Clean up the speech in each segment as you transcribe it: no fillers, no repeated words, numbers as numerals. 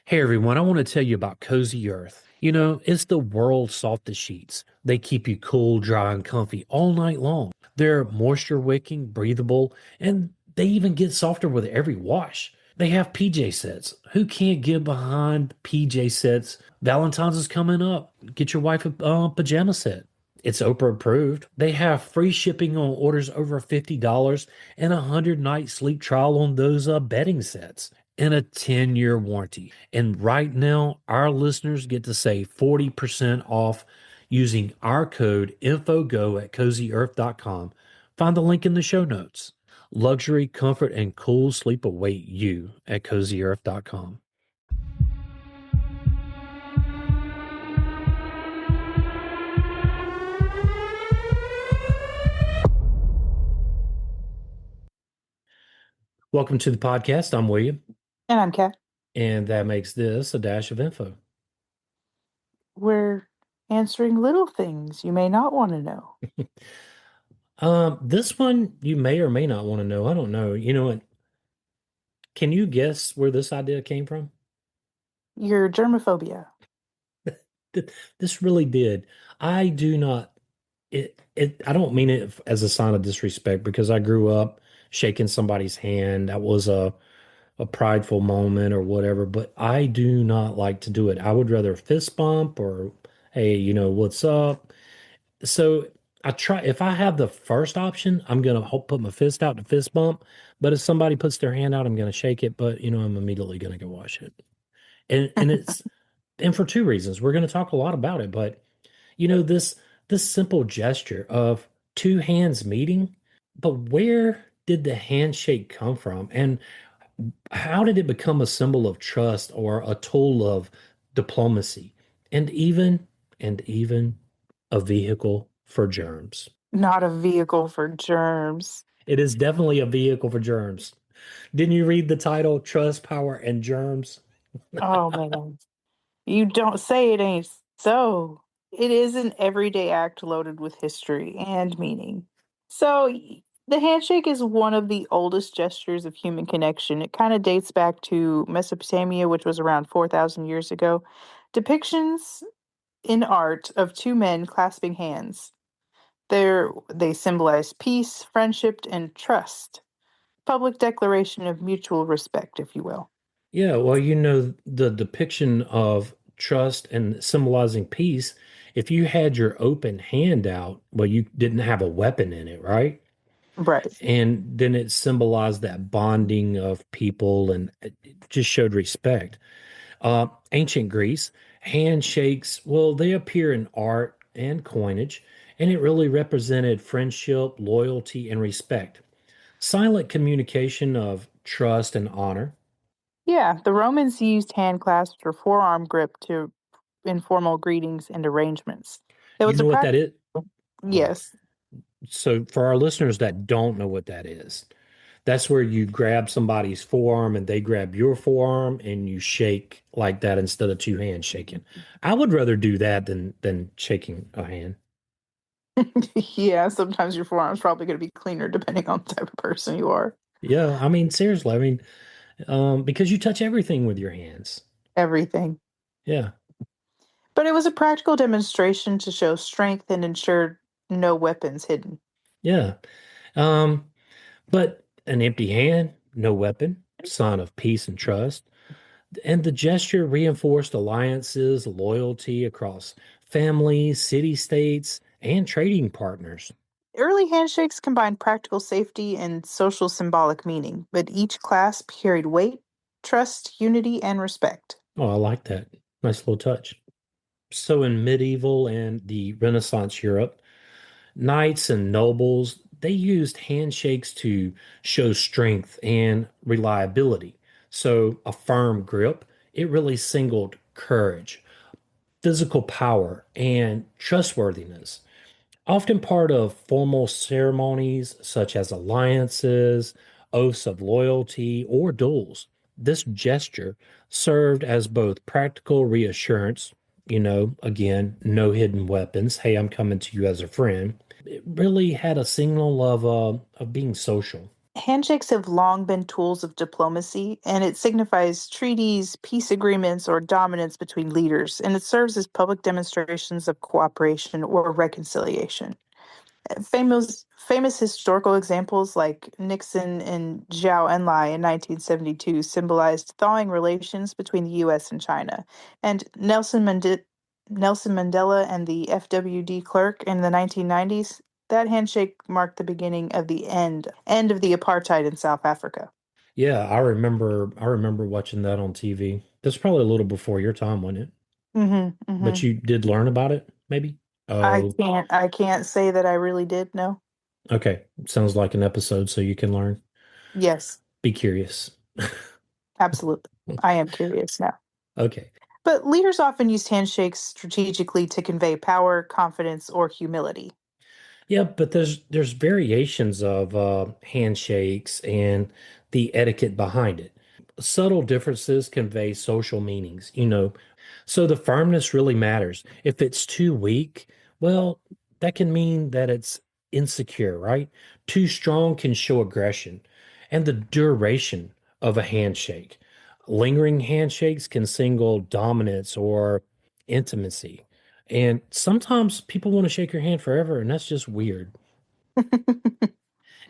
Hey everyone, I want to tell you about Cozy Earth. It's the world's softest sheets. They keep you cool, dry, and comfy all night long. They're moisture wicking, breathable, and they even get softer with every wash. They have PJ sets. Who can't get behind PJ sets? Valentine's is coming up. Get your wife a pajama set. It's Oprah approved. They have free shipping on orders over $50 and a 100-night sleep trial on those bedding sets and a 10-year warranty. And right now, our listeners get to save 40% off using our code INFOGO at CozyEarth.com. Find the link in the show notes. Luxury, comfort, and cool sleep await you at CozyEarth.com. Welcome to the podcast. I'm William, And I'm Kat. and that makes this a dash of info. We're answering little things you may not want to know. This one you may or may not want to know. I don't know. You know what? Can you guess where this idea came from? Your germophobia. This really did. I do not I don't mean it as a sign of disrespect because I grew up shaking somebody's hand. That was a prideful moment or whatever, but I do not like to do it. I would rather fist bump or hey, what's up? So I try if I have the first option, I'm gonna put my fist out to fist bump. But if somebody puts their hand out, I'm gonna shake it, but I'm immediately gonna go wash it. And for two reasons. We're gonna talk a lot about it, but this simple gesture of two hands meeting, but where did the handshake come from? And how did it become a symbol of trust or a tool of diplomacy and even a vehicle for germs? Not a vehicle for germs. It is definitely a vehicle for germs. Didn't you read the title, Trust, Power, and Germs? Oh man. You don't say it ain't so. It is an everyday act loaded with history and meaning. The handshake is one of the oldest gestures of human connection. It kind of dates back to Mesopotamia, which was around 4,000 years ago. Depictions in art of two men clasping hands. They symbolize peace, friendship, and trust. Public declaration of mutual respect, if you will. Yeah, well, the depiction of trust and symbolizing peace, if you had your open hand out, well, you didn't have a weapon in it, right? Right. And then it symbolized that bonding of people and it just showed respect. Ancient Greece, handshakes, well, they appear in art and coinage, and it really represented friendship, loyalty, and respect. Silent communication of trust and honor. Yeah, the Romans used hand clasps or forearm grip to informal greetings and arrangements. It You was a know what that practice. is? Oh, Yes. so for our listeners that don't know what that is, that's where you grab somebody's forearm and they grab your forearm and you shake like that instead of two hands shaking. I would rather do that than shaking a hand. Yeah, sometimes your forearm's probably going to be cleaner depending on the type of person you are. Yeah, I mean seriously, because you touch everything with your hands. Everything. Yeah, But it was a practical demonstration to show strength and ensure no weapons hidden. yeah. Um, but an empty hand, no weapon, sign of peace and trust. And the gesture reinforced alliances, loyalty across families, city states, and trading partners. Early handshakes combined practical safety and social symbolic meaning, but each clasp carried weight, trust, unity, and respect. Oh, I like that. Nice little touch. So in medieval and the Renaissance Europe, knights and nobles, they used handshakes to show strength and reliability. So a firm grip, it really signaled courage, physical power, and trustworthiness. Often part of formal ceremonies such as alliances, oaths of loyalty, or duels. This gesture served as both practical reassurance, again, no hidden weapons. Hey, I'm coming to you as a friend. It really had a signal of being social. Handshakes have long been tools of diplomacy, and it signifies treaties, peace agreements, or dominance between leaders, and it serves as public demonstrations of cooperation or reconciliation. Famous historical examples like Nixon and Zhou Enlai in 1972 symbolized thawing relations between the US and China, and Nelson Mandela and the FWD clerk in the 1990s. That handshake marked the beginning of the end of the apartheid in South Africa. Yeah, I remember watching that on TV. That's probably a little before your time, wasn't it? Mhm, But mhm. you did learn about it, maybe? Oh, I can't say that I really did know. okay. Sounds like an episode so you can learn. Yes, Be curious. absolutely. I am curious now. Okay. But leaders often used handshakes strategically to convey power, confidence, or humility. Yeah, but there's variations of handshakes and the etiquette behind it. Subtle differences convey social meanings, so the firmness really matters. If it's too weak, well, that can mean that it's insecure, right? Too strong can show aggression. And the duration of a handshake. Lingering handshakes can signal dominance or intimacy. And sometimes people want to shake your hand forever, and that's just weird.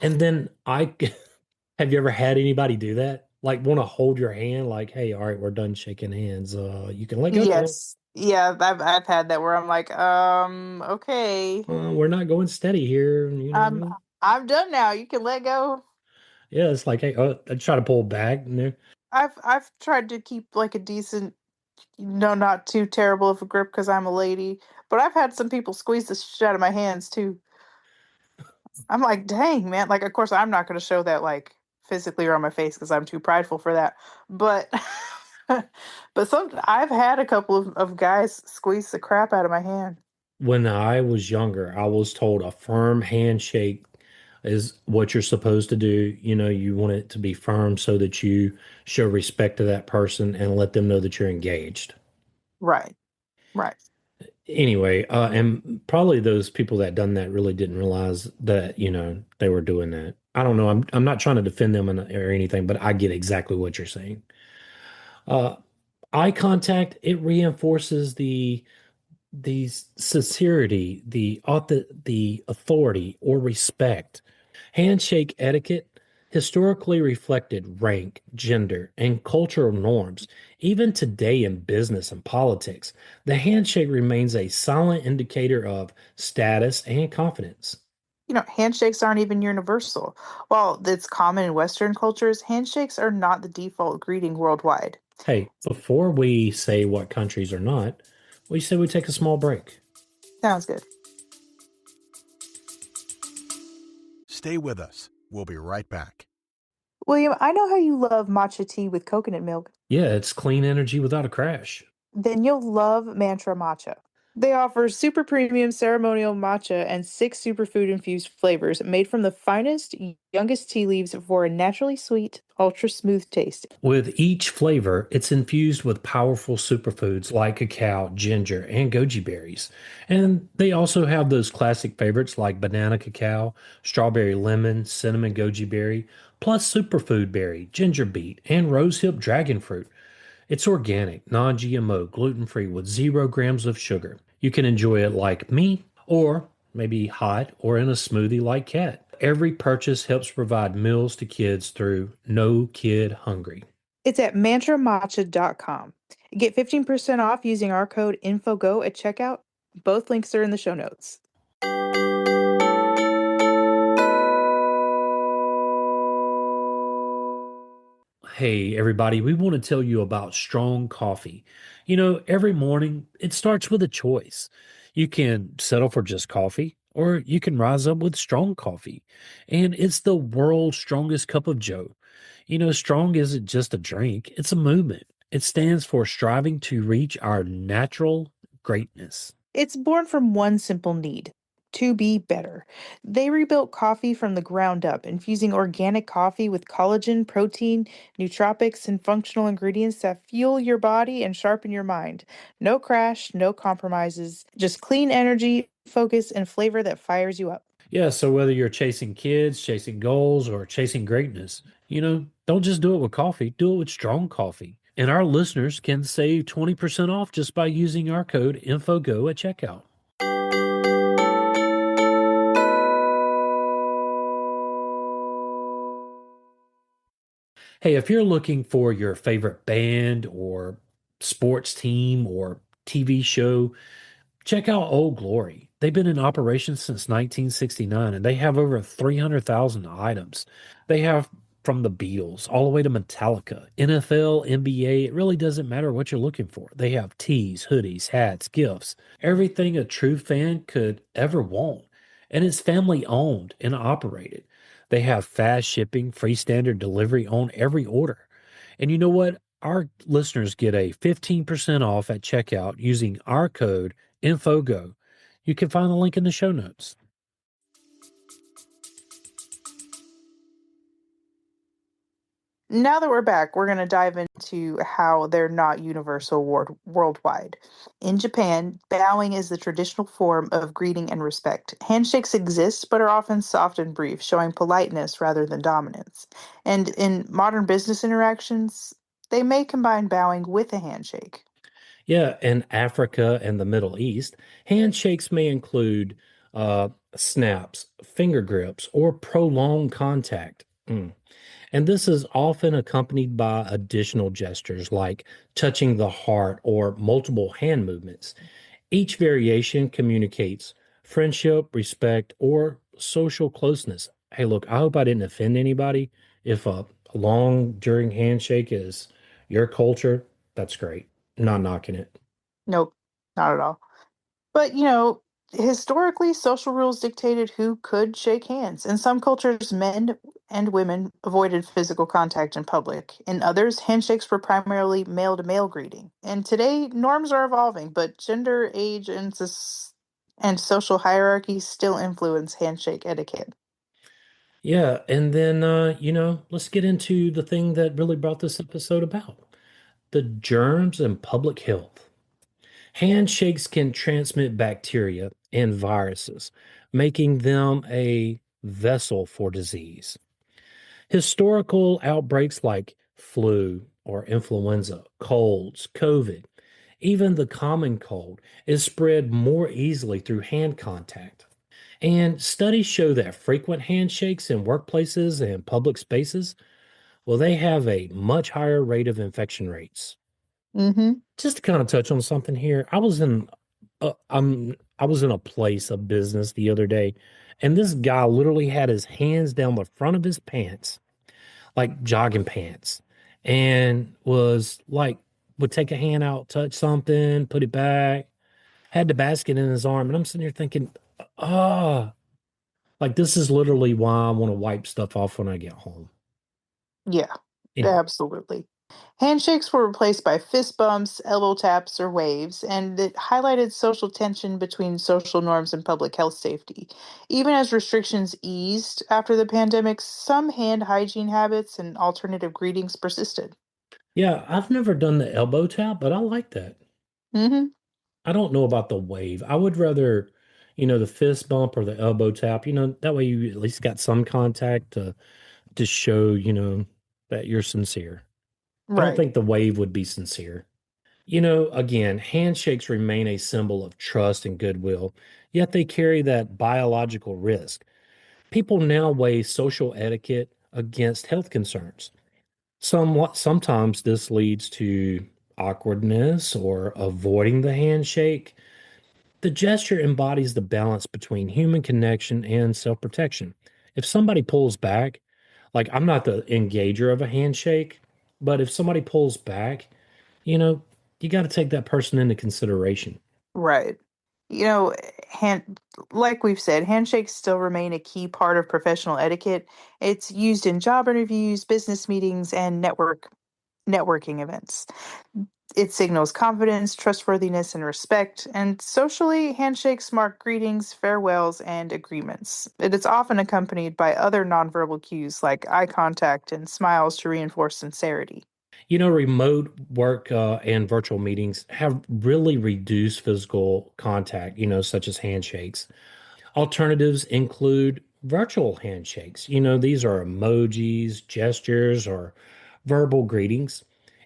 And then have you ever had anybody do that? Like want to hold your hand, like, hey, all right, we're done shaking hands. You can let go now. Yes. Yeah, I've had that where I'm like, okay. We're not going steady here, I'm I'm done now. You can let go. Yeah, it's like, hey, I try to pull back, and there. I've tried to keep like a decent, no, not too terrible of a grip because I'm a lady, but I've had some people squeeze the shit out of my hands too. I'm like, dang, man. Like, of course, I'm not going to show that like physically or on my face because I'm too prideful for that. But, but I've had a couple of guys squeeze the crap out of my hand. When I was younger, I was told a firm handshake is what you're supposed to do. You want it to be firm so that you show respect to that person and let them know that you're engaged. Right, right. Anyway, and probably those people that done that really didn't realize that, they were doing that. I don't know. I'm not trying to defend them or anything, but I get exactly what you're saying. Uh, eye contact, it reinforces the sincerity, the authority or respect. Handshake etiquette historically reflected rank, gender, and cultural norms. Even today in business and politics, the handshake remains a silent indicator of status and confidence. Handshakes aren't even universal. While it's common in Western cultures, handshakes are not the default greeting worldwide. Hey, before we say what countries are not, we say we take a small break. Sounds good. Stay with us. We'll be right back. William, I know how you love matcha tea with coconut milk. Yeah, it's clean energy without a crash. Then you'll love Mantra Matcha. They offer super premium ceremonial matcha and 6 superfood infused flavors made from the finest, youngest tea leaves for a naturally sweet, ultra smooth taste. With each flavor, it's infused with powerful superfoods like cacao, ginger, and goji berries. And they also have those classic favorites like banana cacao, strawberry lemon, cinnamon goji berry, plus superfood berry, ginger beet, and rosehip dragon fruit. It's organic, non GMO, gluten free with 0 grams of sugar. You can enjoy it like me, or maybe hot or in a smoothie like Cat. Every purchase helps provide meals to kids through No Kid Hungry. It's at mantramatcha.com. Get 15% off using our code INFOGO at checkout. Both links are in the show notes. Hey, everybody, we want to tell you about strong coffee. Every morning it starts with a choice. You can settle for just coffee, or you can rise up with strong coffee. And it's the world's strongest cup of joe. Strong isn't just a drink, it's a movement. It stands for striving to reach our natural greatness. It's born from one simple need: to be better. They rebuilt coffee from the ground up, infusing organic coffee with collagen, protein, nootropics, and functional ingredients that fuel your body and sharpen your mind. No crash, no compromises, just clean energy, focus, and flavor that fires you up. Yeah, so whether you're chasing kids, chasing goals, or chasing greatness, don't just do it with coffee, do it with strong coffee. And our listeners can save 20% off just by using our code INFOGO at checkout. Hey, if you're looking for your favorite band or sports team or TV show, check out Old Glory. They've been in operation since 1969 and they have over 300,000 items. They have from the Beatles all the way to Metallica, NFL, NBA. It really doesn't matter what you're looking for. They have tees, hoodies, hats, gifts, everything a true fan could ever want. And it's family owned and operated. They have fast shipping, free standard delivery on every order. And you know what? Our listeners get a 15% off at checkout using our code INFOGO. You can find the link in the show notes. Now that we're back, we're going to dive into how they're not universal worldwide. In Japan, bowing is the traditional form of greeting and respect. Handshakes exist, but are often soft and brief, showing politeness rather than dominance. And in modern business interactions, they may combine bowing with a handshake. Yeah, in Africa and the Middle East, handshakes may include uh, snaps, finger grips, or prolonged contact. And this is often accompanied by additional gestures like touching the heart or multiple hand movements. Each variation communicates friendship, respect, or social closeness. Hey, look, I hope I didn't offend anybody. If a long, during handshake is your culture, that's great. Not knocking it. Nope, not at all. But, historically, social rules dictated who could shake hands. In some cultures, men and women avoided physical contact in public. In others, handshakes were primarily male to male greeting. And today, norms are evolving, but gender, age, and social hierarchies still influence handshake etiquette. Yeah, and then let's get into the thing that really brought this episode about. The germs and public health. Handshakes can transmit bacteria and viruses, making them a vessel for disease. Historical outbreaks like flu or influenza, colds, COVID, even the common cold is spread more easily through hand contact. And studies show that frequent handshakes in workplaces and public spaces, well, they have a much higher rate of infection rates. Mm-hmm. Just to kind of touch on something here, I was in a place of business the other day, and this guy literally had his hands down the front of his pants, like jogging pants, and was like would take a hand out, touch something, put it back, had the basket in his arm, and I'm sitting here thinking, ah, like this is literally why I want to wipe stuff off when I get home. Yeah, Anyway. absolutely. Handshakes were replaced by fist bumps, elbow taps, or waves, and it highlighted social tension between social norms and public health safety. Even as restrictions eased after the pandemic, some hand hygiene habits and alternative greetings persisted. Yeah, I've never done the elbow tap, but I like that. Hmm. I don't know about the wave. I would rather, the fist bump or the elbow tap, that way you at least got some contact to show, that you're sincere. I don't Right. think the wave would be sincere. Again, handshakes remain a symbol of trust and goodwill, yet they carry that biological risk. People now weigh social etiquette against health concerns. Sometimes this leads to awkwardness or avoiding the handshake. The gesture embodies the balance between human connection and self-protection. If somebody pulls back, like I'm not the engager of a handshake, but if somebody pulls back, you know, you got to take that person into consideration. Right. You know, hand like we've said, handshakes still remain a key part of professional etiquette. It's used in job interviews, business meetings, and networking events. It signals confidence, trustworthiness, and respect. And socially, handshakes mark greetings, farewells, and agreements. It is often accompanied by other nonverbal cues like eye contact and smiles to reinforce sincerity. Remote work and virtual meetings have really reduced physical contact, such as handshakes. Alternatives include virtual handshakes. These are emojis, gestures, or verbal greetings.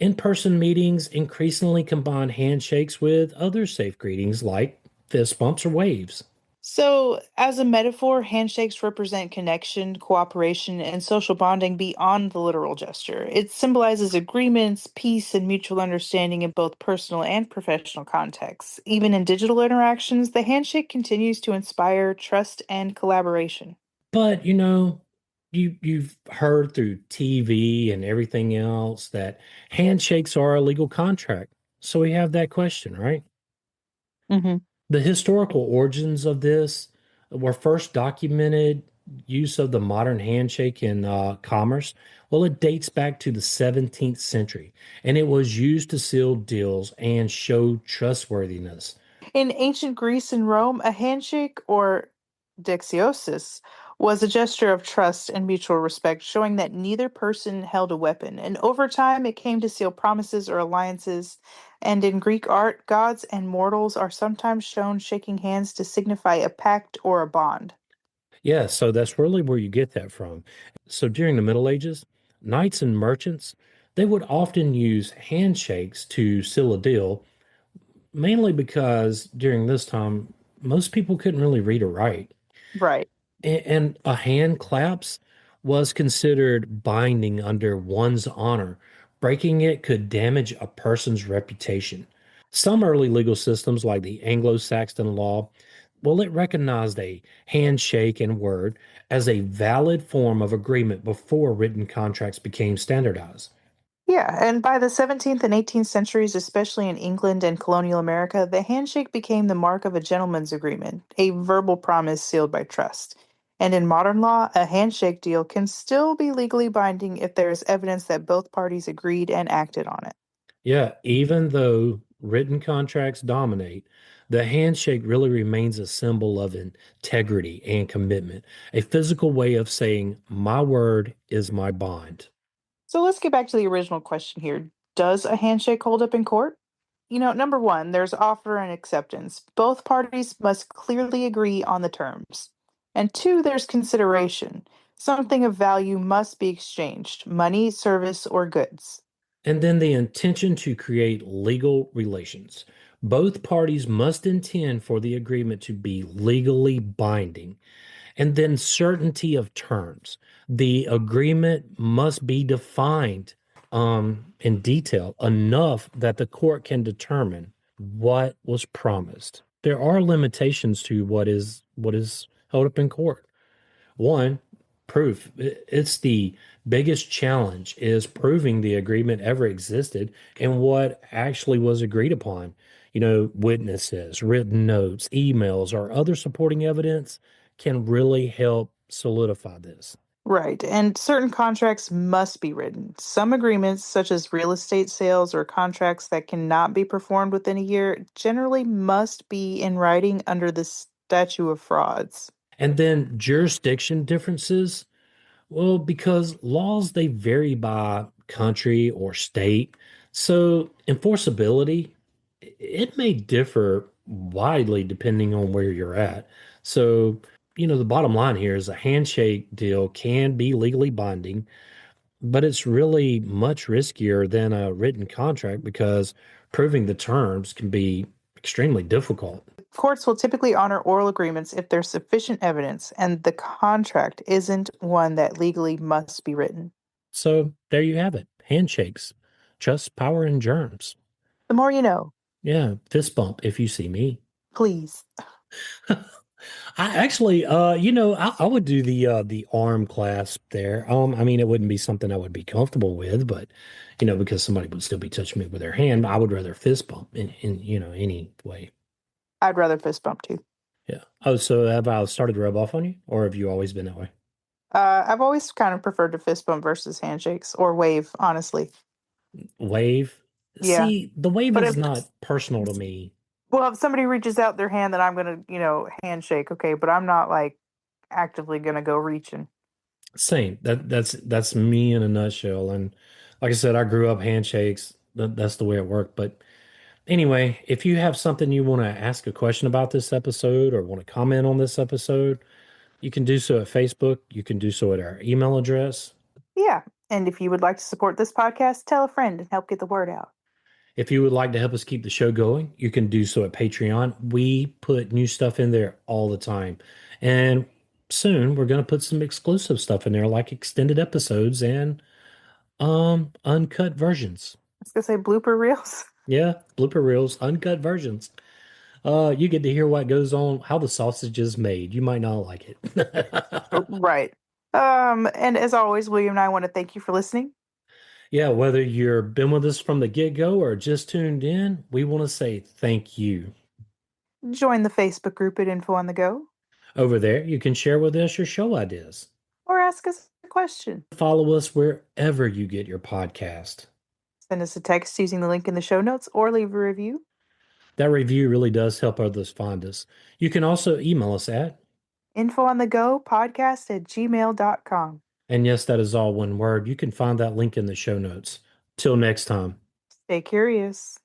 In-person meetings increasingly combine handshakes with other safe greetings like fist bumps or waves. So, as a metaphor, handshakes represent connection, cooperation, and social bonding beyond the literal gesture. It symbolizes agreements, peace, and mutual understanding in both personal and professional contexts. Even in digital interactions, the handshake continues to inspire trust and collaboration. But you've heard through TV and everything else that handshakes are a legal contract. So we have that question, right? Hmm. The historical origins of this were first documented use of the modern handshake in commerce. Well, it dates back to the 17th century, and it was used to seal deals and show trustworthiness. In ancient Greece and Rome, a handshake or dexiosis was a gesture of trust and mutual respect, showing that neither person held a weapon. And over time, it came to seal promises or alliances. And in Greek art, gods and mortals are sometimes shown shaking hands to signify a pact or a bond. Yeah, so that's really where you get that from. So during the Middle Ages, knights and merchants, they would often use handshakes to seal a deal, mainly because during this time, most people couldn't really read or write. Right. And a hand claps was considered binding under one's honor. Breaking it could damage a person's reputation. Some early legal systems, like the Anglo-Saxon law, well, it recognized a handshake and word as a valid form of agreement before written contracts became standardized. Yeah, and by the 17th and 18th centuries, especially in England and colonial America, the handshake became the mark of a gentleman's agreement, a verbal promise sealed by trust. And in modern law, a handshake deal can still be legally binding if there is evidence that both parties agreed and acted on it. Yeah, even though written contracts dominate, the handshake really remains a symbol of integrity and commitment, a physical way of saying, my word is my bond. So let's get back to the original question here. Does a handshake hold up in court? Number one, there's offer and acceptance. Both parties must clearly agree on the terms. And two, there's consideration. Something of value must be exchanged money, service, or goods. And then the intention to create legal relations. Both parties must intend for the agreement to be legally binding. And then certainty of terms. The agreement must be defined in detail enough that the court can determine what was promised. There are limitations to what is held up in court. One, proof. It's the biggest challenge is proving the agreement ever existed and what actually was agreed upon. Witnesses, written notes, emails, or other supporting evidence can really help solidify this. Right. And certain contracts must be written. Some agreements, such as real estate sales or contracts that cannot be performed within a year, generally must be in writing under the statute of frauds. And then jurisdiction differences. Well, because laws they vary by country or state, so enforceability it may differ widely depending on where you're at. So, the bottom line here is a handshake deal can be legally binding, but it's really much riskier than a written contract because proving the terms can be extremely difficult. Courts will typically honor oral agreements if there's sufficient evidence and the contract isn't one that legally must be written. So, there you have it. Handshakes, trust, power, and germs. The more you know, Yeah, fist bump if you see me. please. I actually, I would do the arm clasp there. I mean, it wouldn't be something I would be comfortable with, but because somebody would still be touching me with their hand, I would rather fist bump in any way. I'd rather fist bump too. Yeah. Oh, so have I started to rub off on you, or have you always been that way? I've always kind of preferred to fist bump versus handshakes or wave, honestly. Wave. Yeah. See, the wave But is if not personal to me. well, if somebody reaches out their hand, then I'm gonna, handshake, okay, but I'm not like actively gonna go reaching. Same. That's me in a nutshell. And like I said, I grew up handshakes. That's the way it worked. But Anyway, if you have something you want to ask a question about this episode or want to comment on this episode, you can do so at Facebook. You can do so at our email address. Yeah. And if you would like to support this podcast, tell a friend and help get the word out. If you would like to help us keep the show going, you can do so at Patreon. We put new stuff in there all the time. And soon we're going to put some exclusive stuff in there like extended episodes and uncut versions. I was going to say blooper reels. Yeah, blooper reels, uncut versions. You get to hear what goes on, how the sausage is made. You might not like it. Right. And as always, William and I want to thank you for listening. Yeah, whether you've been with us from the get-go or just tuned in, we want to say thank you. Join the Facebook group at Info on the Go. Over there, you can share with us your show ideas. Or ask us a question. Follow us wherever you get your podcast. Send us a text using the link in the show notes or leave a review. That review really does help others find us. You can also email us at infoonthegopodcast@gmail.com. and yes, that is all one word. You can find that link in the show notes. Till next time. Stay curious.